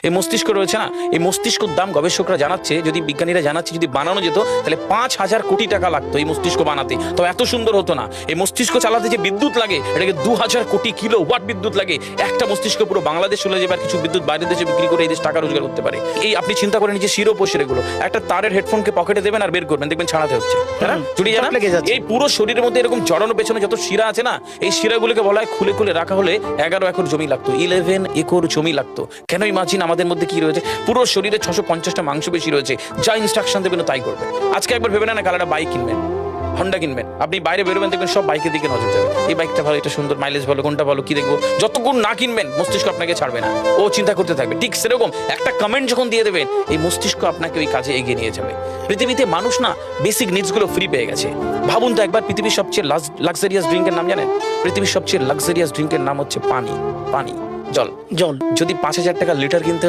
এই মস্তিষ্ক রয়েছে না, এই মস্তিষ্কর দাম গবেষকরা জানাচ্ছে, যদি বিজ্ঞানীরা জানাচ্ছে, যদি বানানো যেত তাহলে 5,000 কোটি টাকা লাগতো এই মস্তিষ্ক বানাতে, তো এত সুন্দর হতো না। এই মস্তিষ্ক চালাতে যে বিদ্যুৎ লাগে এটাকে 2,000 কোটি কিলো ওয়াট বিদ্যুৎ লাগে। একটা মস্তিষ্ক পুরো বাংলাদেশ চলে যাবে, আর কিছু বিদ্যুৎ বাইরের দেশে বিক্রি করে এই দেশ টাকা রোজগার করতে পারে। এই আপনি চিন্তা করেন যে শিরোপশিরাগুলো, একটা তারের হেডফোনকে পকেটে দেবেন আর বের করবেন, দেখবেন ছাড়াতে হচ্ছে, তাই না? জুড়িয়ে জানা এই পুরো শরীরের মধ্যে এরকম জড়ানো পেছনে যত শিরা আছে না, এই শিরাগুলোকে বলা হয় খুলে খুলে রাখা হলে 11 একর জমি লাগতো, 11 একর জমি লাগতো। কেন ইমাজিন আমাদের মধ্যে কি রয়েছে, পুরো শরীরে 650টা মাংসপেশি রয়েছে, যা ইনস্ট্রাকশন দেবেন তাই করবে। আজকে একবার ভেবে না কাল একটা বাইক কিনবেন, হন্ডা কিনবেন, আপনি বাইরে বেরোবেন দেখবেন সব বাইকের দিকে নজর যাবে, এই বাইকটা ভালো, এটা সুন্দর, মাইলেজ ভালো, কোনটা ভালো, কি দেখবো। যতক্ষণ না কিনবেন মস্তিষ্ক আপনাকে ছাড়বে না, ও চিন্তা করতে থাকবে। ঠিক সেরকম একটা কমেন্ট যখন দিয়ে দেবেন, এই মস্তিষ্ক আপনাকে ওই কাজে এগিয়ে নিয়ে যাবে। পৃথিবীতে মানুষ না বেসিক নিডসগুলো ফ্রি পেয়ে গেছে। ভাবুন তো একবার, পৃথিবীর সবচেয়ে লাক্সারিয়াস ড্রিঙ্কের নাম জানেন? পৃথিবীর সবচেয়ে লাক্সারিয়াস ড্রিঙ্কের নাম হচ্ছে পানি। পানি, জল। যদি 5,000 টাকা লিটার কিনতে